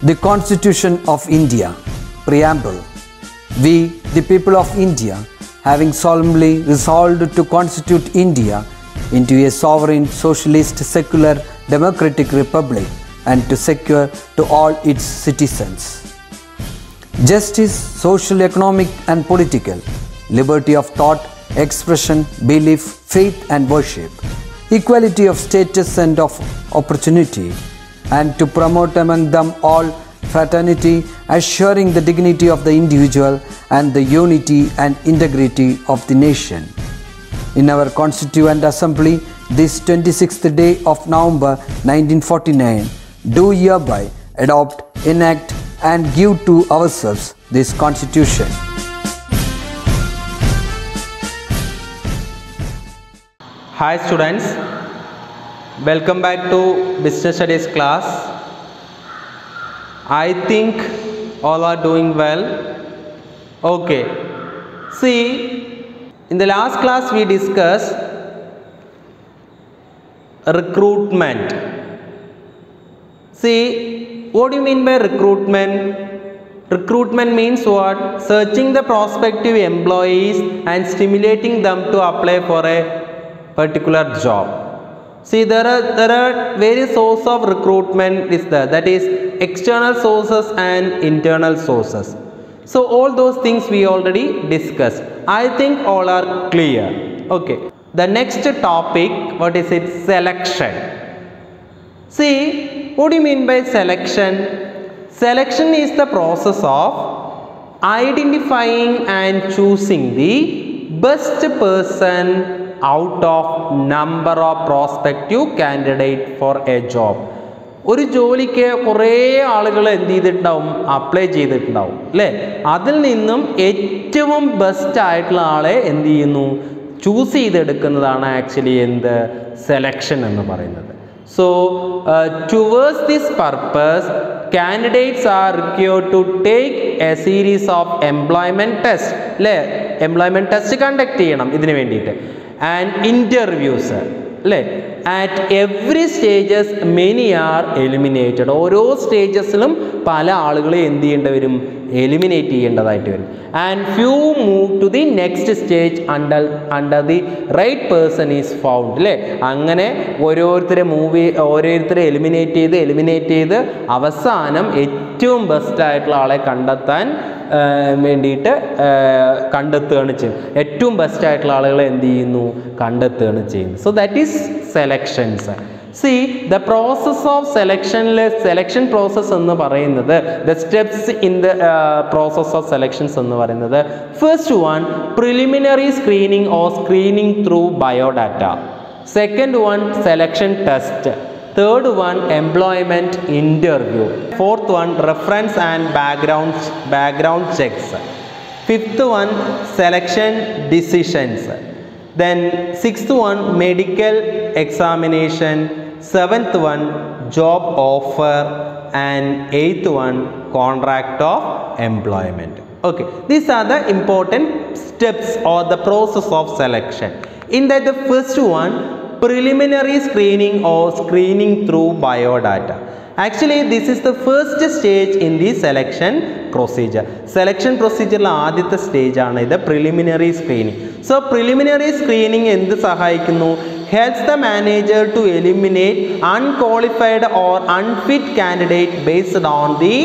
The Constitution of India, Preamble. We, the people of India, having solemnly resolved to constitute India into a sovereign, socialist, secular, democratic republic and to secure to all its citizens justice, social, economic and political, liberty of thought, expression, belief, faith and worship, equality of status and of opportunity, and to promote among them all fraternity, assuring the dignity of the individual and the unity and integrity of the nation. In our Constituent Assembly, this 26th day of November 1949, do hereby adopt, enact and give to ourselves this Constitution. Hi students, welcome back to Business Studies class. I think all are doing well. Okay, see, in the last class we discussed recruitment. See, what do you mean by recruitment? Recruitment means what? Searching the prospective employees and stimulating them to apply for a particular job. See, there are various sources of recruitment is there, that is external sources and internal sources. So all those things we already discussed. I think all are clear. Okay. The next topic, what is it? Selection. See, what do you mean by selection? Selection is the process of identifying and choosing the best person out of number of prospective candidate for a job. ഒരു ജോലിക്ക് കുറേ ആളുകൾ എന്ത് ചെയ്തിട്ടുണ്ടാവും, apply ചെയ്തിട്ടുണ്ടാവും അല്ലേ? അതിൽ നിന്നും ഏറ്റവും ബെസ്റ്റ് ആയിട്ടുള്ള ആളെ എന്ത് ചെയ്യുന്നു, ചൂസ് ചെയ്തെടുക്കുന്നതാണ് ആക്ച്വലി എന്ത്, സെലക്ഷൻ എന്ന് പറയുന്നത്. So towards this purpose candidates are required to take a series of employment tests അല്ലേ? എംപ്ലോയ്മെൻറ്റ് ടെസ്റ്റ് കണ്ടക്ട് ചെയ്യണം ഇതിന് വേണ്ടിയിട്ട്. And interviews അല്ലേ? At every stages many are eliminated. ഓരോ സ്റ്റേജസിലും പല ആളുകളെ എന്ത് ചെയ്യേണ്ടി വരും, എലിമിനേറ്റ് ചെയ്യേണ്ടതായിട്ട് വരും. And few move to the next stage under the right person is found അല്ലേ? അങ്ങനെ ഓരോരുത്തരെ എലിമിനേറ്റ് ചെയ്ത് അവസാനം ഏറ്റവും ബെസ്റ്റ് ആയിട്ടുള്ള ആളെ കണ്ടെത്താൻ വേണ്ടിയിട്ട് കണ്ടെത്തുകയാണ് ചെയ്യുന്നത്. ഏറ്റവും ബെസ്റ്റ് ആയിട്ടുള്ള ആളുകളെ എന്ത് ചെയ്യുന്നു, കണ്ടെത്തുകയാണ് ചെയ്യുന്നത്. So that is selections. See, the process of selection process എന്ന് പറയുന്നത്, the steps in the process of selections എന്ന് പറയുന്നത്, first one preliminary screening or screening through biodata, second one selection test, third one employment interview, fourth one reference and background checks, fifth one selection decisions, then sixth one medical examination, seventh one job offer, and eighth one contract of employment. Okay, these are the important steps or the process of selection. In that, the first one, preliminary screening or screening through biodata. Actually, this is the first stage in the selection procedure. Selection procedure ആദ്യത്തെ stage ആണ് ഇത്, preliminary screening. So preliminary screening എന്ത് സഹായിക്കുന്നു, helps the manager to eliminate unqualified or unfit candidate based on the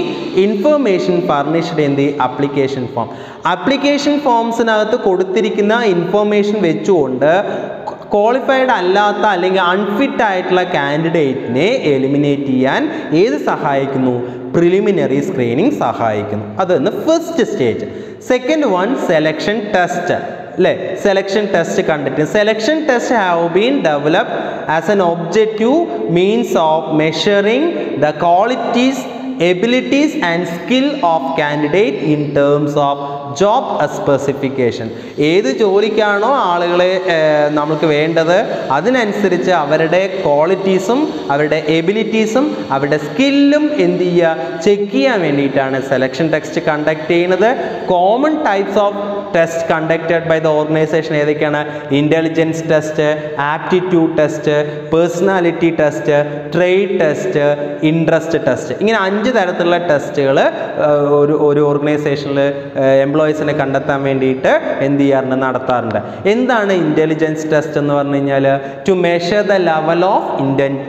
information furnished in the application form. Application ഫോംസിനകത്ത് കൊടുത്തിരിക്കുന്ന information വെച്ചുകൊണ്ട് qualified അല്ലാത്ത അല്ലെങ്കിൽ unfit ആയിട്ടുള്ള കാൻഡിഡേറ്റിനെ എലിമിനേറ്റ് ചെയ്യാൻ ഏത് സഹായിക്കുന്നു, പ്രിലിമിനറി സ്ക്രീനിങ് സഹായിക്കുന്നു. അതൊന്ന് first stage. Second one selection test അല്ലേ? സെലക്ഷൻ ടെസ്റ്റ് കണ്ടിട്ട് selection test have been developed as an objective means of measuring the qualities, abilities and skill of candidate in terms of job specification. ഏത് ജോലിക്കാണോ ആളുകളെ നമുക്ക് വേണ്ടത് അതിനനുസരിച്ച് അവരുടെ ക്വാളിറ്റീസും അവരുടെ എബിലിറ്റീസും അവരുടെ സ്കില്ലും എന്ത് ചെയ്യുക, ചെക്ക് ചെയ്യാൻ വേണ്ടിയിട്ടാണ് സെലക്ഷൻ ടെസ്റ്റ് കണ്ടക്ട് ചെയ്യുന്നത്. Common types of test conducted by the organisation ഏതൊക്കെയാണ്? Intelligence test, aptitude test, personality test, trade test, interest test. ഇങ്ങനെ 5 തരത്തിലുള്ള ടെസ്റ്റുകൾ ഒരു ഓർഗനൈസേഷനിൽ എംപ്ലോയീസിനെ കണ്ടെത്താൻ വേണ്ടിയിട്ട് എന്ത് ചെയ്യാറുണ്ട്, നടത്താറുണ്ട്. എന്താണ് ഇൻ്റലിജൻസ് ടെസ്റ്റ് എന്ന് പറഞ്ഞു കഴിഞ്ഞാൽ? To measure the level of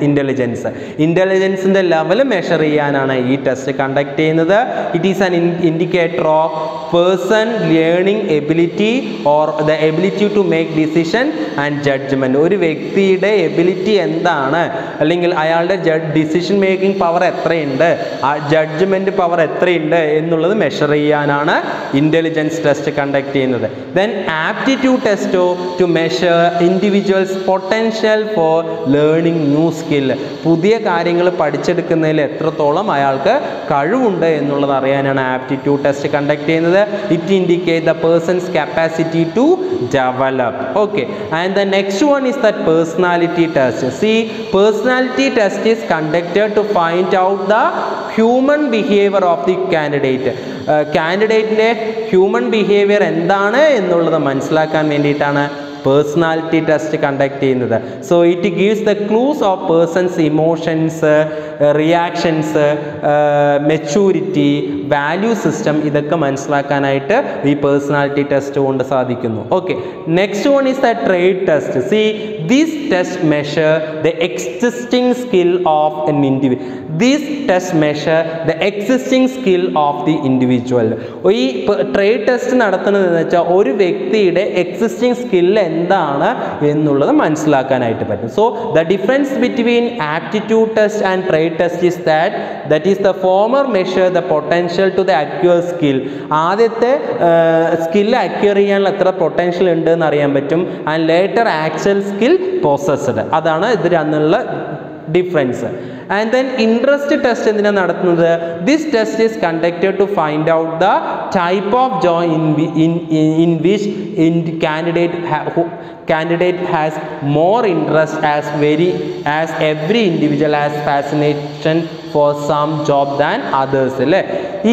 intelligence. ഇൻ്റലിജൻസിൻ്റെ ലെവൽ മെഷർ ചെയ്യാനാണ് ഈ ടെസ്റ്റ് കണ്ടക്ട് ചെയ്യുന്നത്. It is an indicator of person learning ability or the ability to make decision and judgement. ഒരു വ്യക്തിയുടെ എബിലിറ്റി എന്താണ്, അല്ലെങ്കിൽ അയാളുടെ ഡിസിഷൻ മേക്കിംഗ് പവർ എത്രയുണ്ട്, ആ ജഡ്ജ്മെൻറ്റ് പവർ എത്രയുണ്ട് എന്നുള്ളത് മെഷർ ചെയ്യാനാണ് ഇൻ്റലിജൻസ് ടെസ്റ്റ് കണ്ടക്ട് ചെയ്യുന്നത്. ദെൻ ആപ്റ്റിറ്റ്യൂഡ് ടെസ്റ്റോ to measure individual's potential for learning new skill. പുതിയ കാര്യങ്ങൾ പഠിച്ചെടുക്കുന്നതിൽ എത്രത്തോളം അയാൾക്ക് കഴിവുണ്ട് എന്നുള്ളത് അറിയാനാണ് ആപ്റ്റിറ്റ്യൂഡ് ടെസ്റ്റ് കണ്ടക്ട് ചെയ്യുന്നത്. It indicate the person's capacity to develop. Okay, and the next one is that personality test. See, personality test is conducted to find out the human behavior of the candidate. കാൻഡിഡേറ്റിൻ്റെ human behaviour എന്താണ് എന്നുള്ളത് മനസ്സിലാക്കാൻ വേണ്ടിയിട്ടാണ് personality test conduct ചെയ്യുന്നത്. So it gives the clues of person's emotions, reactions, maturity, value system, ഇതൊക്കെ മനസ്സിലാക്കാനായിട്ട് ഈ personality test കൊണ്ട് സാധിക്കുന്നു. Okay, next one is the trade test. See, this test measure the existing skill of an individual. This test measure the existing skill of the individual. ഈ trade test നടത്തുന്നതെന്ന് വെച്ചാൽ ഒരു വ്യക്തിയുടെ എക്സിസ്റ്റിംഗ് സ്കിൽ എന്താണ് എന്നുള്ളത് മനസ്സിലാക്കാനായിട്ട് പറ്റും. So the difference between aptitude test and trade test is that is the former measure the potential to the acquire skill. ആദ്യത്തെ സ്കിൽ അക്വയർ ചെയ്യാനുള്ള എത്ര പൊട്ടൻഷ്യൽ ഉണ്ട് എന്ന് അറിയാൻ പറ്റും. And later actual skill possessed. അതാണ് ഇത് രണ്ടുള്ള difference. And then interest test എന്തിനാണ് നടത്തുന്നത്? This test is conducted to find out the type of job in which candidate has more interest, as every individual has fascination for some job than others. അല്ലേ,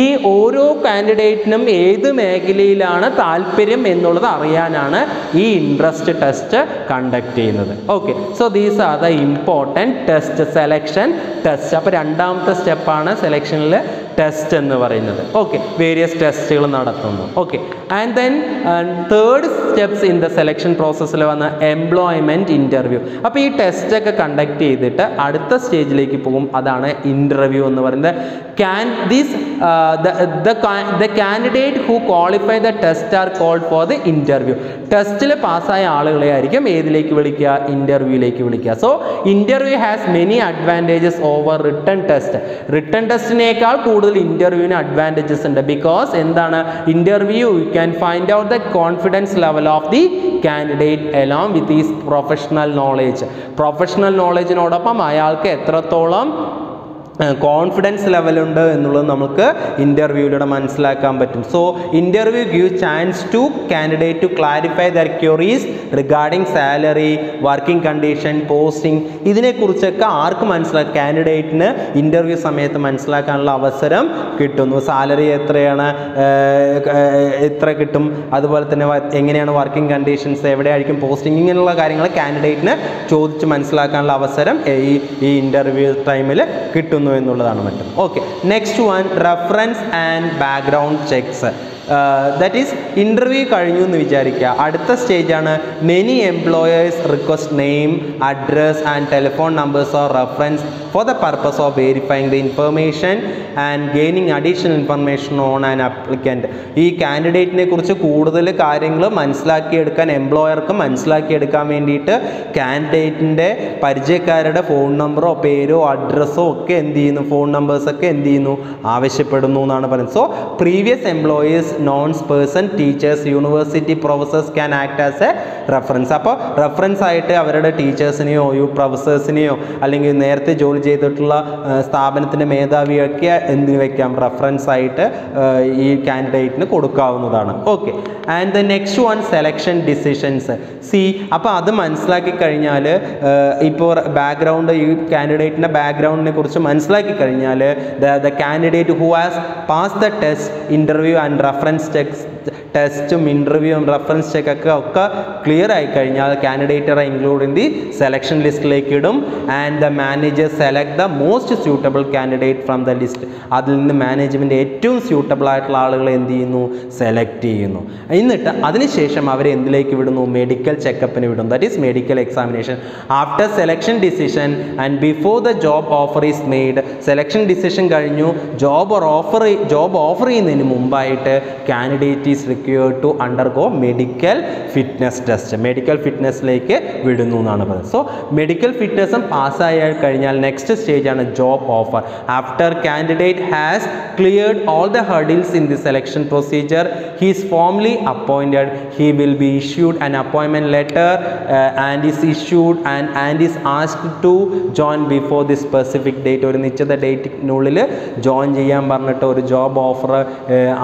ഈ ഓരോ കാൻഡിഡേറ്റിനും ഏത് മേഖലയിലാണ് താല്പര്യം എന്നുള്ളത് അറിയാനാണ് ഈ ഇൻട്രസ്റ്റ് ടെസ്റ്റ് കണ്ടക്ട് ചെയ്യുന്നത്. Okay, so these are the important test, selection test. അപ്പോൾ രണ്ടാമത്തെ സ്റ്റെപ്പാണ് സെലക്ഷനിൽ ടെസ്റ്റ് എന്ന് പറയുന്നത്. ഓക്കെ, വേരിയസ് ടെസ്റ്റുകൾ നടത്തുന്നു. Okay, and then third steps in the selection പ്രോസസ്സിൽ വന്ന എംപ്ലോയ്മെൻറ്റ് ഇൻ്റർവ്യൂ. അപ്പോൾ ഈ ടെസ്റ്റൊക്കെ കണ്ടക്ട് ചെയ്തിട്ട് അടുത്ത സ്റ്റേജിലേക്ക് പോകും. അതാണ് ഇൻ്റർവ്യൂ എന്ന് പറയുന്നത്. The candidate who qualify the test are called for the interview. ടെസ്റ്റിൽ പാസ്സായ ആളുകളെ ആയിരിക്കും ഏതിലേക്ക് വിളിക്കുക? ഇൻ്റർവ്യൂയിലേക്ക് വിളിക്കുക. So interview has many advantages over written test. Written ടെസ്റ്റിനേക്കാൾ കൂടുതൽ ഇൻ്റർവ്യൂവിന് അഡ്വാൻറ്റേജസ് ഉണ്ട്. ബിക്കോസ് എന്താണ്? Interview you can find out the confidence level of the candidate along with is professional knowledge. Professional നോളേജിനോടൊപ്പം അയാൾക്ക് എത്രത്തോളം കോൺഫിഡൻസ് ലെവലുണ്ട് എന്നുള്ളത് നമുക്ക് ഇൻ്റർവ്യൂവിലൂടെ മനസ്സിലാക്കാൻ പറ്റും. So interview give chance to candidate to clarify their queries regarding salary, working condition, posting, ഇതിനെക്കുറിച്ചൊക്കെ ആർക്ക് മനസ്സിലാക്കാം? കാൻഡിഡേറ്റിന് ഇൻ്റർവ്യൂ സമയത്ത് മനസ്സിലാക്കാനുള്ള അവസരം കിട്ടുന്നു. സാലറി എത്രയാണ്, എത്ര കിട്ടും, അതുപോലെ തന്നെ എങ്ങനെയാണ് വർക്കിംഗ് കണ്ടീഷൻസ്, എവിടെയായിരിക്കും പോസ്റ്റിംഗ്, ഇങ്ങനെയുള്ള കാര്യങ്ങൾ കാൻഡിഡേറ്റിന് ചോദിച്ച് മനസ്സിലാക്കാനുള്ള അവസരം ഈ ഇൻ്റർവ്യൂ ടൈമിൽ കിട്ടുന്നു എന്നുള്ളതാണ് മറ്റും. Okay, next one reference and background checks. That is interview കഴിഞ്ഞു എന്ന് വിചാരിക്കുക. അടുത്ത സ്റ്റേജാണ് many employers request name, address and telephone numbers or reference for the purpose of verifying the information and gaining additional information on an applicant. ഈ കാൻഡിഡേറ്റിനെ കുറിച്ച് കൂടുതൽ കാര്യങ്ങൾ മനസ്സിലാക്കിയെടുക്കാൻ, എംപ്ലോയർക്ക് മനസ്സിലാക്കിയെടുക്കാൻ വേണ്ടിയിട്ട് കാൻഡിഡേറ്റിൻ്റെ പരിചയക്കാരുടെ ഫോൺ നമ്പറോ പേരോ അഡ്രസ്സോ ഒക്കെ എന്ത് ചെയ്യുന്നു, ഫോൺ നമ്പേഴ്സൊക്കെ എന്ത് ചെയ്യുന്നു, ആവശ്യപ്പെടുന്നു എന്നാണ് പറയുന്നത്. So previous employees, nouns person, teachers, university professors can act as A reference. അപ്പോൾ റെഫറൻസ് ആയിട്ട് അവരുടെ ടീച്ചേഴ്സിനെയോ പ്രൊഫസേഴ്സിനെയോ അല്ലെങ്കിൽ നേരത്തെ ജോലി ചെയ്തിട്ടുള്ള സ്ഥാപനത്തിൻ്റെ മേധാവിയൊക്കെ എന്തിനു വയ്ക്കാം? റെഫറൻസ് ആയിട്ട് ഈ കാൻഡിഡേറ്റിന് കൊടുക്കാവുന്നതാണ്. Okay, and the next one selection decisions. C, അപ്പോൾ അത് മനസ്സിലാക്കി കഴിഞ്ഞാൽ, ഇപ്പോൾ ബാക്ക്ഗ്രൗണ്ട്, ഈ കാൻഡിഡേറ്റിൻ്റെ ബാക്ക്ഗ്രൗണ്ടിനെ കുറിച്ച് മനസ്സിലാക്കി കഴിഞ്ഞാൽ the candidate who has pass the test, interview and reference ടെസ്റ്റും ഇൻ്റർവ്യൂവും റെഫറൻസ് ചെക്കൊക്കെ ഒക്കെ ക്ലിയർ ആയി കഴിഞ്ഞാൽ കാൻഡിഡേറ്ററെ ഇൻക്ലൂഡ് ഇൻ ദി സെലക്ഷൻ ലിസ്റ്റിലേക്ക് ഇടും. And the manager select the most suitable candidate from the list. അതിൽ നിന്ന് മാനേജ്മെൻറ്റ് ഏറ്റവും സ്യൂട്ടബിൾ ആയിട്ടുള്ള ആളുകളെ എന്ത് ചെയ്യുന്നു, സെലക്ട് ചെയ്യുന്നു. എന്നിട്ട് അതിനുശേഷം അവരെ എന്തിലേക്ക് വിടുന്നു, മെഡിക്കൽ ചെക്കപ്പിന് വിടും. That is medical examination. After selection decision and before the job offer is made, selection decision കഴിഞ്ഞു ജോബ് ഓഫർ ചെയ്യുന്നതിന് മുമ്പായിട്ട് candidate is required to undergo medical fitness test. Medical ഫിറ്റ്നസ്സിലേക്ക് വിടുന്നു എന്നാണ് പറയുന്നത്. സോ മെഡിക്കൽ ഫിറ്റ്നസ്സും പാസ്സായി കഴിഞ്ഞാൽ നെക്സ്റ്റ് സ്റ്റേജാണ് job offer. After candidate has cleared all the hurdles in the selection procedure, he is formally appointed, he will be issued an appointment letter and is issued and is asked to join before the specific date. ഒരു നിശ്ചിത ഡേറ്റിനുള്ളിൽ join ചെയ്യാൻ പറഞ്ഞിട്ട് ഒരു job offer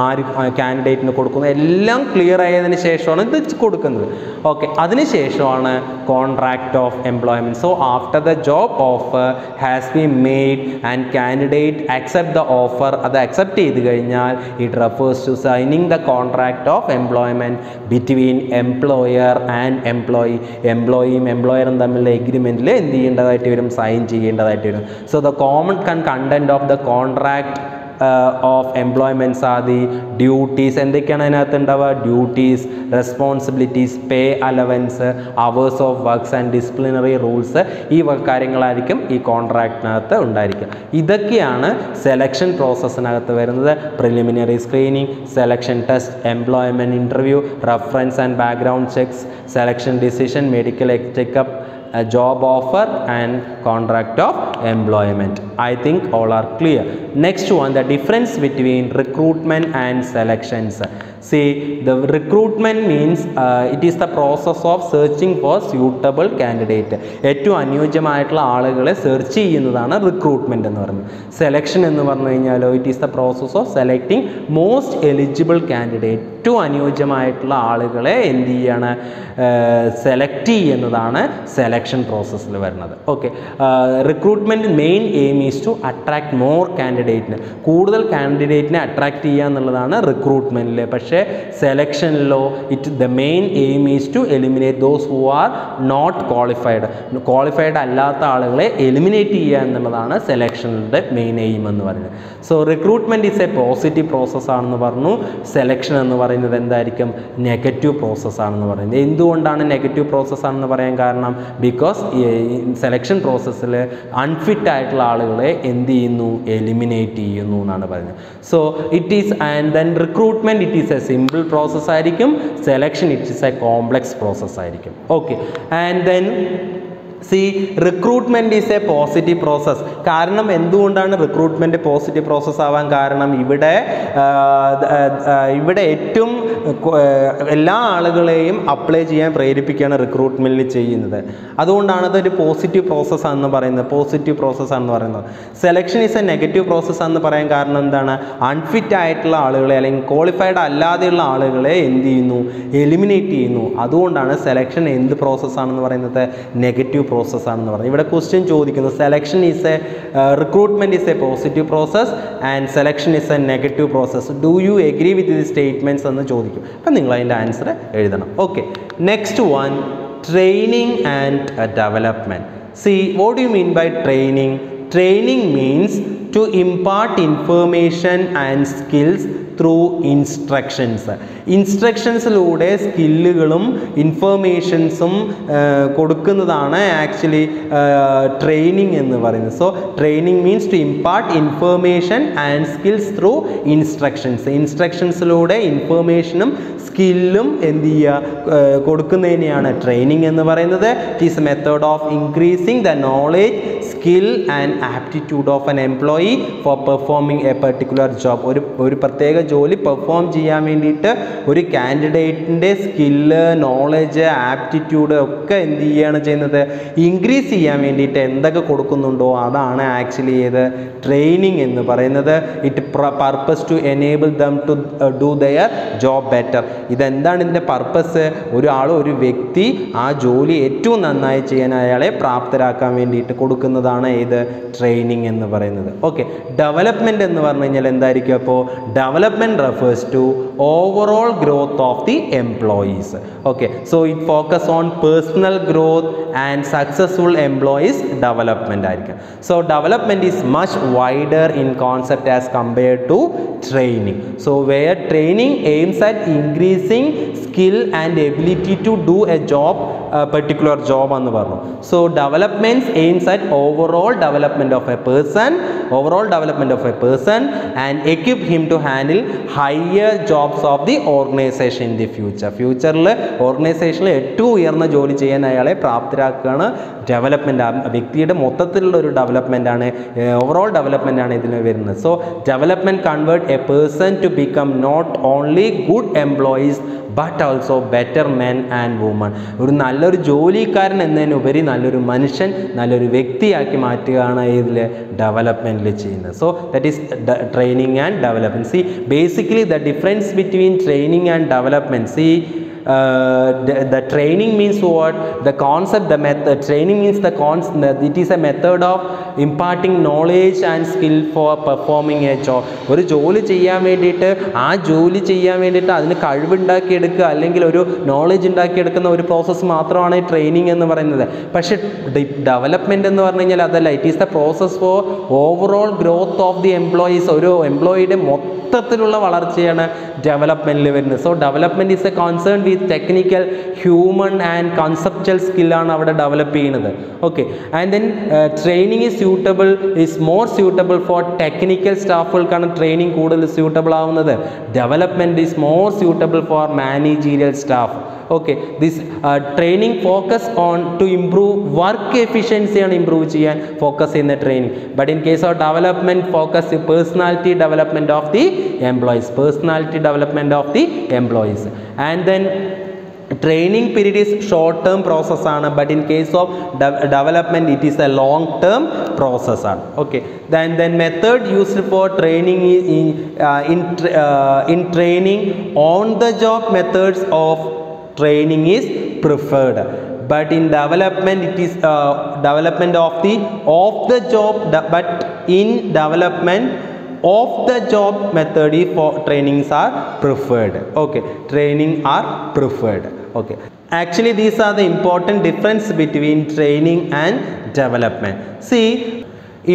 ആര് കാൻഡിഡേറ്റിന് കൊടുക്കുന്നു. എല്ലാം clear ആയതിനു ശേഷമാണ് ഇത് കൊടുക്കുന്നത്. ഓക്കെ, അതിനുശേഷമാണ് contract of employment. So after the job offer has been made and candidate accept the offer, അത് അക്സെപ്റ്റ് ചെയ്ത് കഴിഞ്ഞാൽ it refers to signing the contract of employment between employer and employee. എംപ്ലോയിയും എംപ്ലോയറും തമ്മിലുള്ള എഗ്രിമെൻറ്റിൽ എന്ത് ചെയ്യേണ്ടതായിട്ട് വരും, സൈൻ ചെയ്യേണ്ടതായിട്ട് വരും. So the common content of the contract of employments are the duties. എന്തൊക്കെയാണ് അതിനകത്ത് ഉണ്ടാവുക, duties, responsibilities, pay allowance, hours of works and disciplinary rules. ഈ കാര്യങ്ങളായിരിക്കും ഈ കോൺട്രാക്റ്റിനകത്ത് ഉണ്ടായിരിക്കുക. ഇതൊക്കെയാണ് സെലക്ഷൻ പ്രോസസ്സിനകത്ത് വരുന്നത്. Preliminary screening, selection test, employment interview, reference and background checks, selection decision, medical checkup, job offer and contract of employment. I think all are clear. Next one, the difference between recruitment and selections. See, the recruitment means it is the process of searching for suitable candidate. ഏറ്റവും അനുയോജ്യമായിട്ടുള്ള ആളുകളെ search ചെയ്യുന്നതാണ് recruitment എന്ന് പറയുന്നത്. Selection എന്ന് പറഞ്ഞു കഴിഞ്ഞാലോ it is the process of selecting most eligible candidate. ഏറ്റവും അനുയോജ്യമായിട്ടുള്ള ആളുകളെ എന്ത് ചെയ്യാണ്, സെലക്ട് ചെയ്യുന്നതാണ് സെലക്ഷൻ പ്രോസസ്സിൽ വരുന്നത്. Okay, recruitment main aim is to attract more കാൻഡിഡേറ്റിന്, കൂടുതൽ കാൻഡിഡേറ്റിനെ അട്രാക്ട് ചെയ്യുക എന്നുള്ളതാണ് റിക്രൂട്ട്മെൻറ്റിൽ. പക്ഷേ സെലക്ഷനിലോ the main aim is to eliminate those who are not qualified. Qualified അല്ലാത്ത ആളുകളെ എലിമിനേറ്റ് ചെയ്യുക എന്നുള്ളതാണ് സെലക്ഷനിൻ്റെ മെയിൻ എയിം എന്ന് പറയുന്നത്. So recruitment is a positive പ്രോസസ്സാണെന്ന് പറഞ്ഞു. സെലക്ഷൻ എന്ന് പറയുന്നത് എന്തായിരിക്കും, നെഗറ്റീവ് പ്രോസസ്സാണെന്ന് പറയുന്നത്. എന്തുകൊണ്ടാണ് നെഗറ്റീവ് പ്രോസസ്സാണെന്ന് പറയാൻ കാരണം, ബിക്കോസ് സെലക്ഷൻ പ്രോസസ്സിൽ അൺഫിറ്റ് ആയിട്ടുള്ള ആളുകളെ എന്ത് ചെയ്യുന്നു, എലിമിനേറ്റ് ചെയ്യുന്നു എന്നാണ് പറയുന്നത്. So it is and then recruitment it is a simple process ആയിരിക്കും, selection it is a complex process ആയിരിക്കും. Okay, and then recruitment is a positive process. കാരണം എന്തുകൊണ്ടാണ് റിക്രൂട്ട്മെൻറ്റ് പോസിറ്റീവ് പ്രോസസ് ആവാൻ കാരണം, ഇവിടെ ഏറ്റവും എല്ലാ ആളുകളെയും അപ്ലൈ ചെയ്യാൻ പ്രേരിപ്പിക്കുകയാണ് റിക്രൂട്ട്മെൻറ്റിൽ ചെയ്യുന്നത്. അതുകൊണ്ടാണ് അതൊരു പോസിറ്റീവ് പ്രോസസ്സാണെന്ന് പറയുന്നത്. പോസിറ്റീവ് പ്രോസസ്സാണെന്ന് പറയുന്നത്. സെലക്ഷൻ ഈസ് എ നെഗറ്റീവ് പ്രോസസ്സാണെന്ന് പറയാൻ കാരണം എന്താണ്, അൺഫിറ്റ് ആയിട്ടുള്ള ആളുകളെ അല്ലെങ്കിൽ ക്വാളിഫൈഡ് അല്ലാതെയുള്ള ആളുകളെ എന്ത് ചെയ്യുന്നു, എലിമിനേറ്റ് ചെയ്യുന്നു. അതുകൊണ്ടാണ് സെലക്ഷൻ എന്ത് പ്രോസസ്സാണെന്ന് പറയുന്നത്, നെഗറ്റീവ് പ്രോസസ്സാണെന്ന് പറയുന്നത്. ഇവിടെ ക്വസ്റ്റ്യൻ ചോദിക്കുന്നു, selection is A recruitment is a positive process and selection is A negative process. Do you agree with the statements എന്ന് ചോദിക്കും. അപ്പം നിങ്ങൾ അതിൻ്റെ ആൻസർ എഴുതണം. Okay, next one, training and development. See, what do you mean by training? Training means to impart information and skills through instructions. ഇൻസ്ട്രക്ഷൻസിലൂടെ സ്കില്ലുകളും ഇൻഫർമേഷൻസും കൊടുക്കുന്നതാണ് ആക്ച്വലി ട്രെയിനിങ് എന്ന് പറയുന്നത്. So training means to impart information and skills through instructions. ഇൻസ്ട്രക്ഷൻസിലൂടെ ഇൻഫർമേഷനും സ്കില്ലും എന്ത് ചെയ്യുക, കൊടുക്കുന്നതിനെയാണ് ട്രെയിനിങ് എന്ന് പറയുന്നത്. It is a method of increasing the knowledge, skill and aptitude of an employee for performing a particular job. ഒരു പ്രത്യേക ജോലി പെർഫോം ചെയ്യാൻ വേണ്ടിയിട്ട് ഒരു കാൻഡിഡേറ്റിൻ്റെ സ്കില്ല്, നോളജ്, ആപ്റ്റിറ്റ്യൂഡ് ഒക്കെ എന്ത് ചെയ്യുകയാണ് ചെയ്യുന്നത്, ഇൻക്രീസ് ചെയ്യാൻ വേണ്ടിയിട്ട് എന്തൊക്കെ കൊടുക്കുന്നുണ്ടോ അതാണ് ആക്ച്വലി ഏത് ട്രെയിനിങ് എന്ന് പറയുന്നത്. It purpose to enable them to do their job better. ഇതെന്താണ് ഇതിൻ്റെ പർപ്പസ്, ഒരു വ്യക്തി ആ ജോലി ഏറ്റവും നന്നായി ചെയ്യാൻ അയാളെ പ്രാപ്തരാക്കാൻ വേണ്ടിയിട്ട് കൊടുക്കുന്നതാണ് ആണ് ഇത് ട്രെയിനിങ് എന്ന് പറയുന്നത്. ഓക്കെ, ഡെവലപ്മെൻറ്റ് എന്ന് പറഞ്ഞു കഴിഞ്ഞാൽ എന്തായിരിക്കും? അപ്പോൾ development refers to overall growth of the employees. Okay, so it focus on personal growth and successful employees development ആയിരിക്കും. So development is much wider in concept as compared to training. So where training aims at increasing skill and ability to do a job, a particular job എന്ന് പറഞ്ഞു. So development aims at overall development of a person and equip him to handle higher jobs of the organization in the future. ഫ്യൂച്ചറിൽ ഓർഗനൈസേഷനിൽ ഏറ്റവും ഉയർന്ന ജോലി ചെയ്യാൻ അയാളെ പ്രാപ്തരാക്കുകയാണ് development. ആ വ്യക്തിയുടെ മൊത്തത്തിലുള്ള ഒരു ഡെവലപ്മെൻ്റ് ആണ്, ഓവറോൾ ഡെവലപ്മെൻ്റ് ആണ് ഇതിന് വരുന്നത്. So development convert a person to become not only good employees but also better men and women. ഒരു നല്ലൊരു ജോലിക്കാരൻ എന്നതിനുപരി നല്ലൊരു മനുഷ്യൻ, നല്ലൊരു വ്യക്തിയാക്കി മാറ്റുകയാണ് ഇതിൽ ഡെവലപ്മെൻറ്റിൽ ചെയ്യുന്നത്. So that is training and development. C basically the difference between training and development. C the training means what? The concept, the method. Training means it is a method of imparting knowledge and skill for performing a job. ഒരു ജോലി ചെയ്യാൻ വേണ്ടിയിട്ട് അതിന് കഴിവുണ്ടാക്കിയെടുക്കുക അല്ലെങ്കിൽ ഒരു knowledge ഉണ്ടാക്കിയെടുക്കുന്ന ഒരു process മാത്രമാണ് training എന്ന് പറയുന്നത്. പക്ഷേ ഡെവലപ്മെൻറ്റ് എന്ന് പറഞ്ഞു കഴിഞ്ഞാൽ അതല്ല. It is the process for overall growth of the employees. ഒരു എംപ്ലോയിയുടെ മൊത്തത്തിലുള്ള വളർച്ചയാണ് ഡെവലപ്മെൻറ്റിൽ വരുന്നത്. So development is a concern with technical, human and conceptual സ്കില്ലാണ് അവിടെ ഡെവലപ്പ് ചെയ്യുന്നത്. Okay, and then training is more suitable for technical സ്റ്റാഫുകൾക്കാണ് ട്രെയിനിങ് കൂടുതൽ സ്യൂട്ടബിൾ ആവുന്നത്. Development is more suitable for managerial staff. Okay, this training focus on to improve work എഫിഷ്യൻസിയാണ് improve ചെയ്യാൻ focus ചെയ്യുന്ന training. But in case of development focus personality development of the employees. And then training period is short term process ആണ്, but in case of development it is a long term process ആണ്. Okay, then method used for training in training, on the job methods of training is preferred, but in development it is development of the off the job, but in development off the job method for trainings are preferred. Okay, training are preferred. Okay, actually these are the important difference between training and development. See,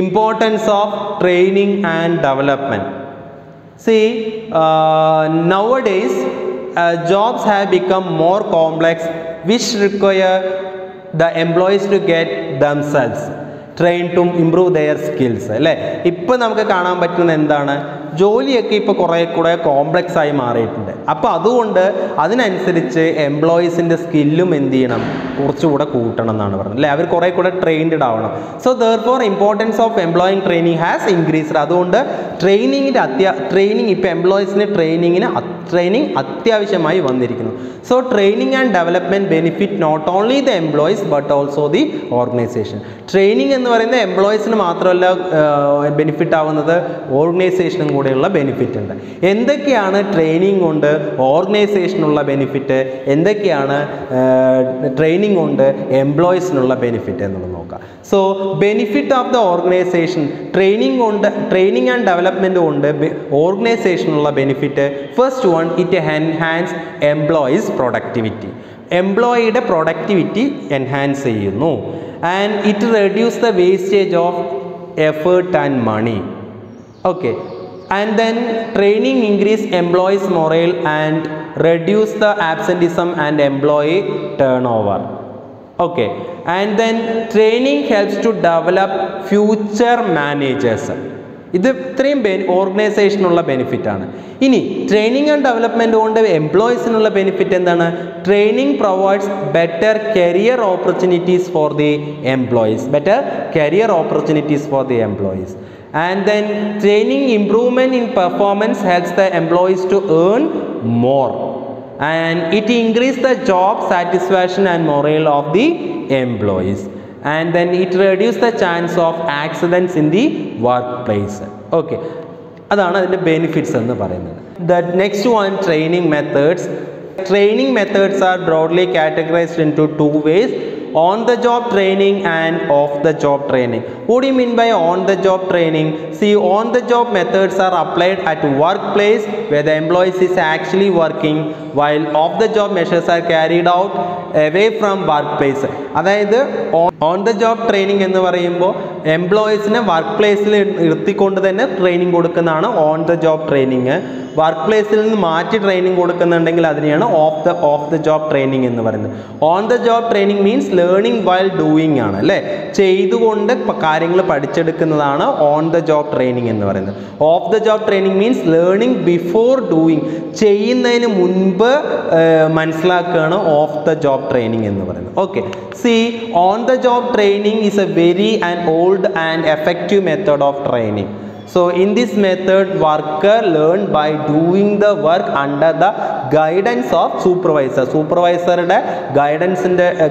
importance of training and development. See, nowadays jobs have become more complex, which require the employees to get themselves trained to improve their skills. അല്ലേ, ഇപ്പം നമുക്ക് കാണാൻ പറ്റുന്ന എന്താണ്? ജോലിയൊക്കെ ഇപ്പോൾ കുറേ കൂടെ കോംപ്ലക്സ് ആയി മാറിയിട്ടുണ്ട്. അപ്പോൾ അതുകൊണ്ട് അതിനനുസരിച്ച് എംപ്ലോയീസിൻ്റെ സ്കില്ലും എന്ത് ചെയ്യണം? കുറച്ചുകൂടെ കൂട്ടണം എന്നാണ് പറയുന്നത്. അല്ലേ, അവർ കുറേ കൂടെ ട്രെയിൻഡ് ആവണം. So therefore importance of employing training has increased. അതുകൊണ്ട് ട്രെയിനിങ് ഇപ്പോൾ എംപ്ലോയീസിന് ട്രെയിനിങ് അത്യാവശ്യമായി വന്നിരിക്കുന്നു. So training and development benefit not only the employees but also the organisation. Training എന്ന് പറയുന്നത് എംപ്ലോയീസിന് മാത്രമല്ല ബെനിഫിറ്റ് ആവുന്നത്, ഓർഗനൈസേഷനും കൂടെയുള്ള ബെനിഫിറ്റ് ഉണ്ട്. എന്തൊക്കെയാണ് ട്രെയിനിങ് കൊണ്ട് ഓർഗനൈസേഷനുള്ള ബെനിഫിറ്റ്, എന്തൊക്കെയാണ് ട്രെയിനിങ് കൊണ്ട് എംപ്ലോയീസിനുള്ള ബെനിഫിറ്റ് എന്നുള്ളത് നോക്കാം. So benefit of the organisation, training and development കൊണ്ട് ഓർഗനൈസേഷനുള്ള benefit, first one, it enhance employees productivity. എംപ്ലോയിയുടെ പ്രൊഡക്ടിവിറ്റി എൻഹാൻസ് ചെയ്യുന്നു. And it reduce the wastage of effort and money. Okay, and then training increase employees morale and reduce the absenteeism and employee turnover. Okay, and then training helps to develop future managers. ഇത് ഇത്രയും ഓർഗനൈസേഷനുള്ള ബെനിഫിറ്റാണ്. ഇനി training and development കൊണ്ട് എംപ്ലോയീസിനുള്ള benefit എന്താണ്? Training provides better career opportunities for the employees. And then training improvement in performance helps the employees to earn more, and it increases the job satisfaction and morale of the employees, and then it reduces the chance of accidents in the workplace. Okay, അതാണ് അതിൻ്റെ benefits എന്ന് പറയുന്നത്. The next one, training methods. Training methods are broadly categorized into two ways. on the job training and off the job training. What do you mean by on the job training? See, on the job methods are applied at workplace where the employees is actually working, while off the job measures are carried out away from workplace. അതായത് on the job training എന്ന് പറയുമ്പോൾ എംപ്ലോയീസിനെ work പ്ലേസിൽ നിർത്തിക്കൊണ്ട് തന്നെ training കൊടുക്കുന്നതാണ് on the job training. Work പ്ലേസിൽ നിന്ന് മാറ്റി ട്രെയിനിങ് കൊടുക്കുന്നുണ്ടെങ്കിൽ അതിനെയാണ് ഓഫ് ദ ജോബ് ട്രെയിനിങ് എന്ന് പറയുന്നത്. On the job training means learning while doing ആണ് അല്ലേ, ചെയ്തുകൊണ്ട് കാര്യങ്ങൾ പഠിച്ചെടുക്കുന്നതാണ് ഓൺ ദ ജോബ് ട്രെയിനിങ് എന്ന് പറയുന്നത്. Of the job training means learning before doing, ചെയ്യുന്നതിന് മുൻപ് മനസ്സിലാക്കുകയാണ് ഓഫ് ദ ജോബ് ട്രെയിനിങ് എന്ന് പറയുന്നത്. Okay, C on the job training is A very and old and effective method of training. So in this method, worker learn by doing the work under the guidance of supervisor. സൂപ്പർവൈസറുടെ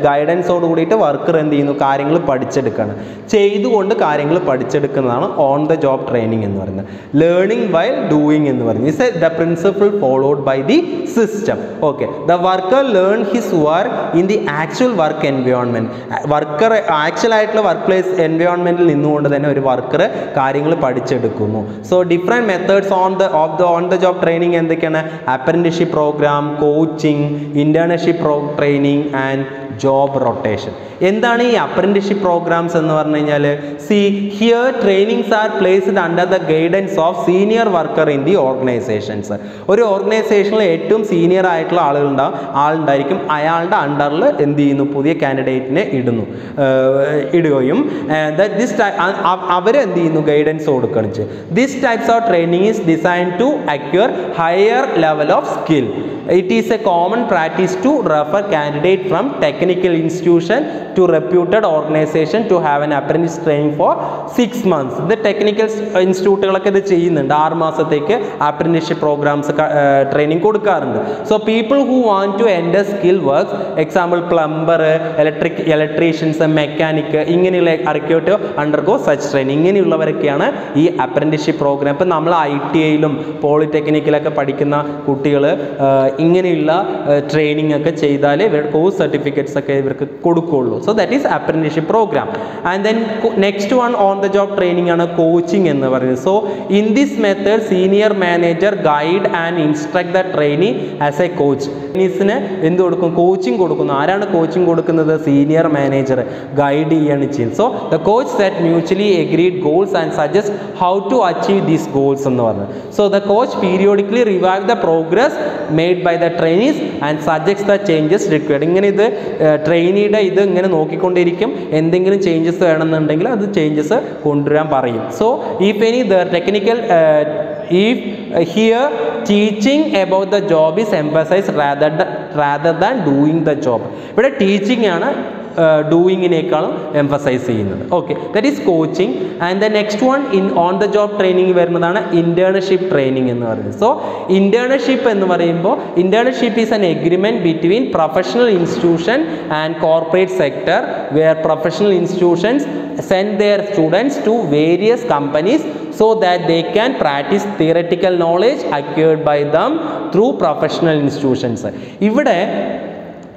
ഗൈഡൻസോട് കൂടിയിട്ട് worker എന്ത് ചെയ്യുന്നു, കാര്യങ്ങൾ പഠിച്ചെടുക്കുകയാണ്, ചെയ്തുകൊണ്ട് കാര്യങ്ങൾ പഠിച്ചെടുക്കുന്നതാണ് ഓൺ ദ ജോബ് ട്രെയിനിങ് എന്ന് പറയുന്നത്. ലേണിംഗ് വൈൽ ഡൂയിങ് എന്ന് പറയുന്നത് is the principle followed by the system. Okay, the worker learn his work in the actual work environment. Worker actual ആയിട്ടുള്ള വർക്ക് പ്ലേസ് എൻവയോൺമെന്റിൽ നിന്നുകൊണ്ട് തന്നെ ഒരു വർക്കർ കാര്യങ്ങൾ പഠിച്ചെടുക്കും. So different methods on the job training എന്തൊക്കെയാണ്? apprenticeship program, coaching, internship training and job rotation. എന്താണ് ഈ apprenticeship programmes എന്ന് പറഞ്ഞു കഴിഞ്ഞാൽ? C here trainings are placed under the guidance of senior worker in the organisations. ഒരു ഓർഗനൈസേഷനിൽ ഏറ്റവും senior ആയിട്ടുള്ള ആളുണ്ടായിരിക്കും, അയാളുടെ അണ്ടറിൽ എന്ത് ചെയ്യുന്നു, പുതിയ കാൻഡിഡേറ്റിനെ ഇടുകയും അവർ എന്ത് ചെയ്യുന്നു, ഗൈഡൻസ് കൊടുക്കുകയാണ് ചെയ്യുക. This types of training is designed to acquire higher level of skill. It is a common practice to refer candidate from technical institution to reputed organization to have an apprentice training for 6 months. The technical instituteകളൊക്കെ ഇത് ചെയ്യുന്നുണ്ട്, 6 മാസത്തേക്ക് apprenticeship programs training കൊടുക്കാറുണ്ട്. So people who want to enter skill works, example plumber, electricians, mechanic, ഇങ്ങനെയുള്ള required to undergo such training. ഇങ്ങനെയുള്ളവരൊക്കെയാണ് ഈ apprenticeship program. ഇപ്പം നമ്മൾ ITIയിലും പോളിടെക്നിക്കിലൊക്കെ പഠിക്കുന്ന കുട്ടികൾ ഇങ്ങനെയുള്ള ട്രെയിനിങ് ഒക്കെ ചെയ്താലേ ഇവരുടെ കോഴ്സ് സർട്ടിഫിക്കറ്റ്സ് ഒക്കെ ഇവർക്ക് കൊടുക്കുകയുള്ളൂ. So that is apprenticeship programme. And then next one on the job training ആണ് കോച്ചിങ് എന്ന് പറയുന്നത്. So in this method senior manager guide and instruct the trainee as a coach. ട്രെയിനീസിന് എന്ത് കൊടുക്കും, കോച്ചിങ് കൊടുക്കുന്നു. ആരാണ് കോച്ചിങ് കൊടുക്കുന്നത്? സീനിയർ മാനേജർ ഗൈഡ് ചെയ്യാണ് ചെയ്യുന്നത്. So the coach set mutually agreed goals and suggest how to achieve these goals എന്ന് പറഞ്ഞത്. So the coach periodically revive the progress made by the trainees and suggests the changes required. ഇങ്ങനെ ഇത് ട്രെയിനിയുടെ ഇത് ഇങ്ങനെ നോക്കിക്കൊണ്ടിരിക്കും, എന്തെങ്കിലും changes വേണമെന്നുണ്ടെങ്കിൽ അത് changes കൊണ്ടുവരാൻ പറയും. So if any the technical if here teaching about the job is emphasized rather than doing the job. ഇവിടെ ടീച്ചിങ് ആണ് ഡൂയിങ്ങിനേക്കാളും എംഫസൈസ് ചെയ്യുന്നത്. Okay, that is coaching. And the next one on the job training വരുന്നതാണ് internship training എന്ന് പറയുന്നത്. So internship എന്ന് പറയുമ്പോൾ internship is an agreement between professional institution and corporate sector where professional institutions send their students to various companies so that they can practice theoretical knowledge acquired by them through professional institutions. ഇവിടെ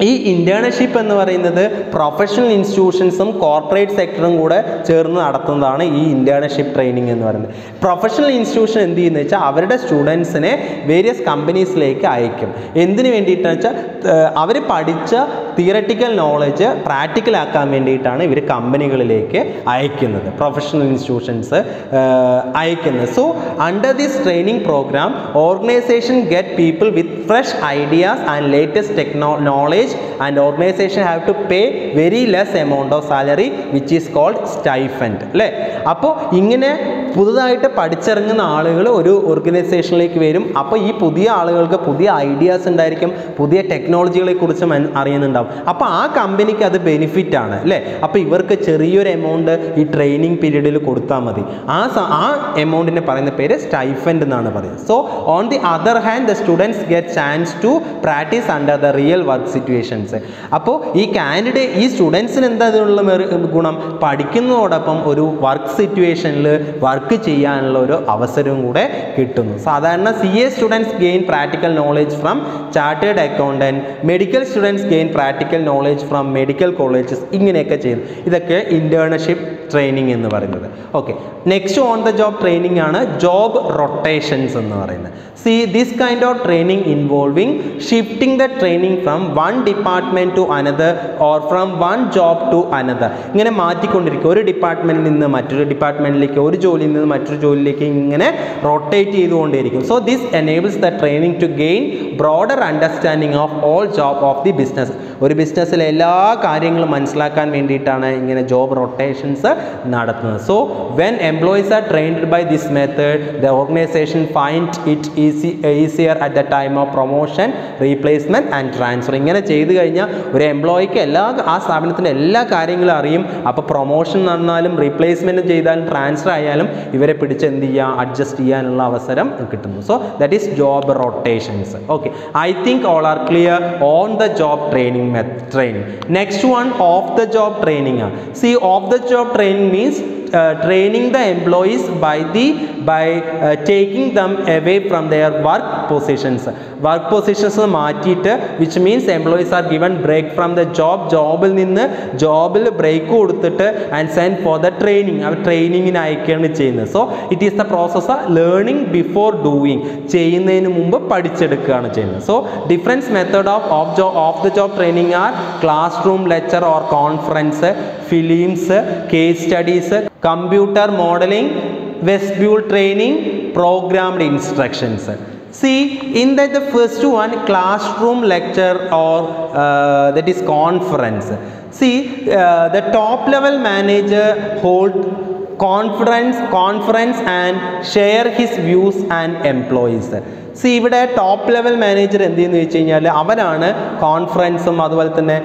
ഈ internship എന്ന് പറയുന്നത് professional ഇൻസ്റ്റിറ്റ്യൂഷൻസും corporate സെക്ടറും കൂടെ ചേർന്ന് നടത്തുന്നതാണ് ഈ internship training എന്ന് പറയുന്നത്. പ്രൊഫഷണൽ ഇൻസ്റ്റിറ്റ്യൂഷൻ എന്ത് ചെയ്യുന്നത് വെച്ചാൽ അവരുടെ സ്റ്റുഡൻസിനെ വേരിയസ് കമ്പനീസിലേക്ക് അയക്കും. എന്തിനു വേണ്ടിയിട്ടെന്ന് വെച്ചാൽ അവർ പഠിച്ച തിയററ്റിക്കൽ നോളജ് പ്രാക്ടിക്കലാക്കാൻ വേണ്ടിയിട്ടാണ് ഇവർ കമ്പനികളിലേക്ക് അയക്കുന്നത്, പ്രൊഫഷണൽ ഇൻസ്റ്റിറ്റ്യൂഷൻസ് അയക്കുന്നത്. So under this training programme organisation get people with fresh ideas and latest knowledge and organization have to pay very less amount of salary which is called stipend. അല്ലേ? അപ്പോൾ ഇങ്ങനെ പുതുതായിട്ട് പഠിച്ചിറങ്ങുന്ന ആളുകൾ ഒരു ഓർഗനൈസേഷനിലേക്ക് വരും. അപ്പോൾ ഈ പുതിയ ആളുകൾക്ക് പുതിയ ഐഡിയാസ് ഉണ്ടായിരിക്കും, പുതിയ ടെക്നോളജികളെ കുറിച്ച് അറിയുന്നുണ്ടാവും. അപ്പോൾ ആ കമ്പനിക്ക് അത് ബെനിഫിറ്റ് ആണ് അല്ലേ? അപ്പോൾ ഇവർക്ക് ചെറിയൊരു എമൗണ്ട് ഈ ട്രെയിനിങ് പീരീഡിൽ കൊടുത്താൽ മതി. ആ എമൗണ്ടിനെ പറയുന്ന പേര് സ്റ്റൈഫൻഡ് എന്നാണ് പറയുന്നത്. So on the other hand the students get chance to practise under the real work situations. അപ്പോൾ ഈ സ്റ്റുഡൻസിന് എന്താ ഇതിനുള്ള ഗുണം? പഠിക്കുന്നതോടൊപ്പം ഒരു വർക്ക് സിറ്റുവേഷനിൽ വർക്ക് വർക്ക് ചെയ്യാനുള്ള ഒരു അവസരവും കൂടെ കിട്ടുന്നു. സാധാരണ CA students gain practical knowledge from chartered accountant, medical students gain practical knowledge from medical colleges, ഇങ്ങനെയൊക്കെ ചെയ്യുന്നു. ഇതൊക്കെ ഇൻറ്റേൺഷിപ്പ് ട്രെയിനിങ് എന്ന് പറയുന്നത്. Okay, next on the job training ആണ് ജോബ് റൊട്ടേഷൻസ് എന്ന് പറയുന്നത്. See, this kind of training involving shifting the training from one department to another or from one job to another. ഇങ്ങനെ മാറ്റിക്കൊണ്ടിരിക്കും, ഒരു ഡിപ്പാർട്ട്മെൻറ്റിൽ നിന്ന് മറ്റൊരു ഡിപ്പാർട്ട്മെൻറ്റിലേക്ക്, ഒരു ജോലിയിൽ നിന്ന് മറ്റൊരു ജോലിയിലേക്ക് ഇങ്ങനെ റൊട്ടേറ്റ് ചെയ്തുകൊണ്ടേയിരിക്കും. So this enables the training to gain broader understanding of all job of the business. ഒരു ബിസിനസ്സിലെ എല്ലാ കാര്യങ്ങളും മനസ്സിലാക്കാൻ വേണ്ടിയിട്ടാണ് ഇങ്ങനെ ജോബ് റൊട്ടേഷൻസ് നടത്തുന്നത്. So when employees are trained by this method, the organization finds it easier at the time of promotion, replacement and transfer. ഇങ്ങനെ ചെയ്തു കഴിഞ്ഞാൽ ഒരു എംപ്ലോയിക്ക് ആ സ്ഥാപനത്തിൻ്റെ എല്ലാ കാര്യങ്ങളും അറിയും. അപ്പോൾ പ്രൊമോഷൻ നടന്നാലും റീപ്ലേസ്മെൻറ്റ് ചെയ്താലും ട്രാൻസ്ഫർ ആയാലും ഇവരെ പിടിച്ച് എന്ത് ചെയ്യുക, അഡ്ജസ്റ്റ് ചെയ്യാനുള്ള അവസരം കിട്ടുന്നു. So that is job rotations. Okay, I think all are clear on the job training. Next one, off the job training. See, off the job training means training the employees by taking them away from their work positions. Work positions മാറ്റിയിട്ട്, which means employees are given break from the ജോബിൽ നിന്ന് ജോബിൽ break കൊടുത്തിട്ട് and send for the training. അവർ ട്രെയിനിങ്ങിന് അയക്കുകയാണ് ചെയ്യുന്നത്. So it is the process of learning before doing, ചെയ്യുന്നതിന് മുമ്പ് പഠിച്ചെടുക്കുകയാണ് ചെയ്യുന്നത്. So difference method of the job training are classroom lecture or conference, films, case studies, computer modeling, vestibule training, programmed instructions. See, in that the first one, classroom lecture or that is conference. See, the top level manager hold conference and share his views and employees. C ഇവിടെ top level manager എന്ത് ചെയ്യുന്നു വെച്ച് കഴിഞ്ഞാൽ അവരാണ് കോൺഫറൻസും അതുപോലെ തന്നെ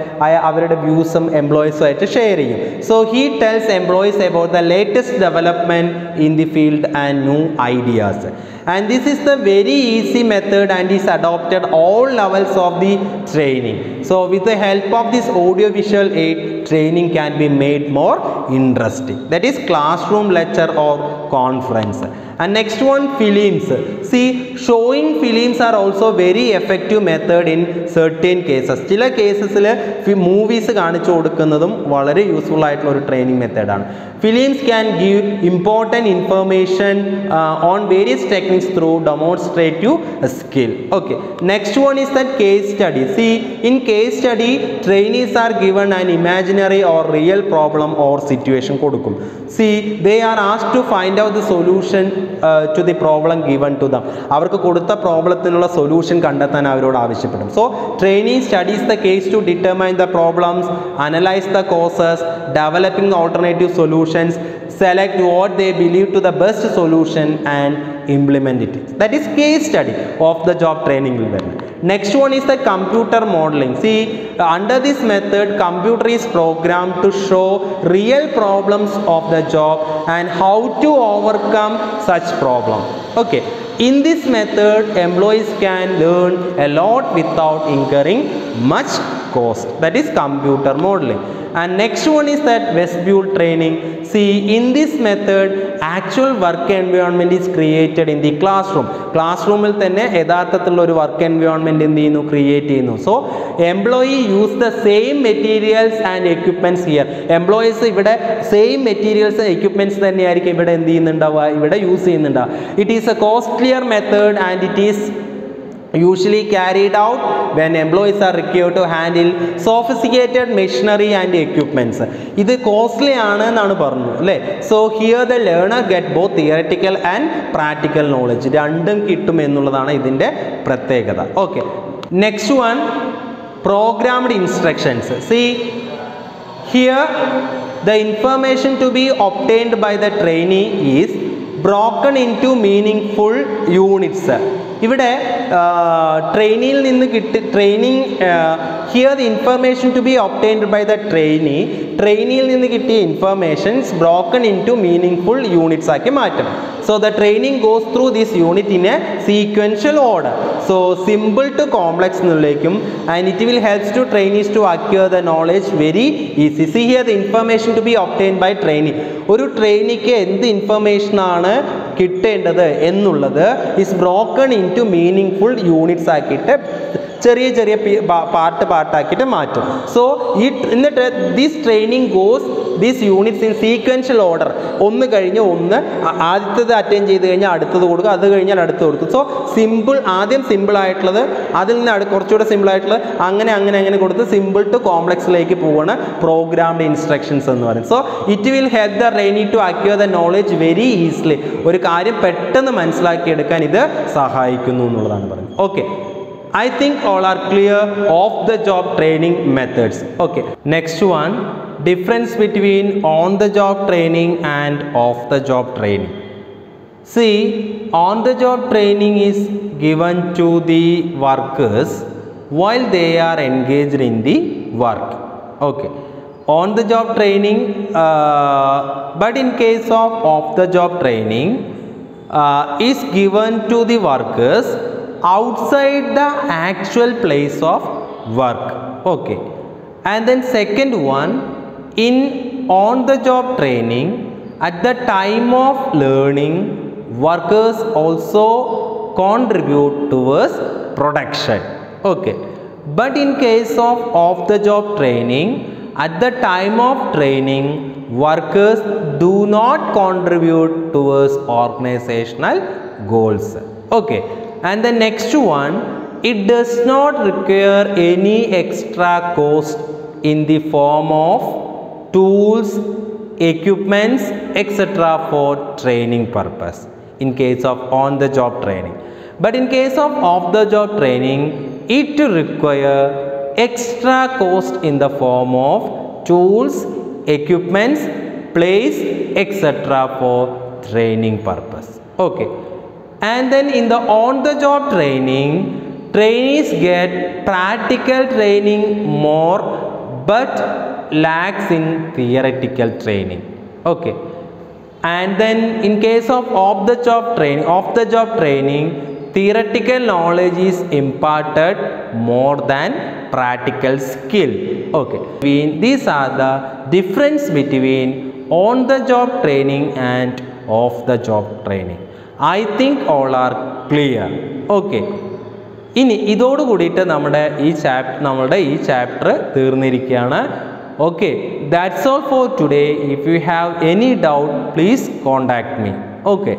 അവരുടെ വ്യൂസും എംപ്ലോയീസും ആയിട്ട് ഷെയർ ചെയ്യും. So he tells employees about the latest development in the field and new ideas. And this is the very easy method and is adopted all levels of the training. So with the help of this audio visual aid, training can be made more interesting. That is classroom lecture or conference. And next one, films. See, showing films are also very effective method in certain cases. ചില കേസസിൽ movies കാണിച്ചു കൊടുക്കുന്നതും വളരെ useful ആയിട്ടുള്ള ഒരു training മെത്തേഡാണ്. Films can give important information on various techniques through demonstrative skill. Okay, next one is that case study. See, in case study, trainees are given an imaginary or real problem or situation കൊടുക്കും. See, they are asked to find out the solution to the problem given to them. അവർക്ക് കൊടുത്ത പ്രോബ്ലത്തിനുള്ള solution കണ്ടെത്താൻ അവരോട് ആവശ്യപ്പെടും. So, trainee studies the case to determine the problems, analyze the causes, developing alternative solutions, select what they believe to the best solution and implement it. That is case study of the job training will be. Next one is the computer modeling. See, under this method, computer is programmed to show real problems of the job and how to overcome such problem. Okay, in this method, employees can learn a lot without incurring much cost. That is computer modeling. And next one is that vestibule training. See, in this method, actual work environment is created in the classroom. Classroomil തന്നെ യഥാർത്ഥത്തിലുള്ള ഒരു work environment എന്ത് ചെയ്യുന്നു, create ചെയ്യുന്നു. So employee use the same materials and equipments here. Employees ഇവിടെ same materials equipments തന്നെയായിരിക്കും ഇവിടെ എന്ത് ചെയ്യുന്നുണ്ടാവുക, ഇവിടെ യൂസ് ചെയ്യുന്നുണ്ടാവുക. It is a costlier method and it is usually carried out when employees are required to handle sophisticated machinery and equipments. ഇത് costly ആണ് എന്നാണ് പറഞ്ഞു അല്ലേ. So here the learner get both theoretical and practical knowledge, രണ്ടും കിട്ടും എന്നുള്ളതാണ് ഇതിൻ്റെ പ്രത്യേകത. Okay, next one, programmed instructions. C here the information to be obtained by the trainee is broken into meaningful units. ഇവിടെ ട്രെയിനിയിൽ നിന്ന് training here the information to be obtained by the trainee ട്രെയിനിയിൽ നിന്ന് കിട്ടിയ informations broken into meaning units ആക്കി മാറ്റണം. So the training goes through this unit in a sequential order. So simple to complex nullekum, and it will helps to trainees to acquire the knowledge very easy. See here the information to be obtained by trainee. ഒരു ട്രെയിനിക്ക് എന്ത് information ആണ് കിട്ടേണ്ടത് എന്നുള്ളത് is broken into meaningful units ആക്കിയിട്ട് ചെറിയ ചെറിയ പാർട്ടാക്കിയിട്ട് മാറ്റും. So എന്നിട്ട് this training goes these units in sequential order. ഒന്ന് കഴിഞ്ഞ് ഒന്ന്, ആദ്യത്തേത് അറ്റൻഡ് ചെയ്ത് കഴിഞ്ഞാൽ അടുത്തത് കൊടുക്കുക, അത് കഴിഞ്ഞാൽ അടുത്ത് കൊടുക്കും. സോ ആദ്യം സിമ്പിൾ ആയിട്ടുള്ളത്, അതിൽ നിന്ന് കുറച്ചുകൂടെ സിമ്പിൾ ആയിട്ടുള്ളത്, അങ്ങനെ അങ്ങനെ അങ്ങനെ കൊടുത്ത് സിമ്പിൾ ടു കോംപ്ലക്സിലേക്ക് പോവുകയാണ് പ്രോഗ്രാംഡ് ഇൻസ്ട്രക്ഷൻസ് എന്ന് പറയുന്നത്. So it will help the trainee to acquire the knowledge very easily. ഒരു കാര്യം പെട്ടെന്ന് മനസ്സിലാക്കിയെടുക്കാൻ ഇത് സഹായിക്കുന്നു എന്നുള്ളതാണ് പറയുന്നത്. Okay, I think all are clear of the job training methods. Okay, next one, difference between on the job training and off the job training. See, on the job training is given to the workers while they are engaged in the work. Okay, on the job training, but in case of off the job training is given to the workers outside the actual place of work. Okay, and then second one, in on the job training, at the time of learning, workers also contribute towards production. Okay, but in case of off the job training, at the time of training, workers do not contribute towards organizational goals. Okay, and the next one, it does not require any extra cost in the form of tools, equipments, etc. for training purpose in case of on the job training. But in case of off the job training, it require extra cost in the form of tools, equipments, place, etc. for training purpose. Okay, and then in the on the job training, trainees get practical training more but lacks in theoretical training. Okay, and then in case of off the job training, theoretical knowledge is imparted more than practical skill. Okay, these are the difference between on the job training and off the job training. I think all are clear. Okay, ഇനി ഇതോട് കൂടിയിട്ട് നമ്മളുടെ ഈ chapter തീർന്നിരിക്കുകയാണ്. Okay, that's all for today. If you have any doubt, please contact me. Okay.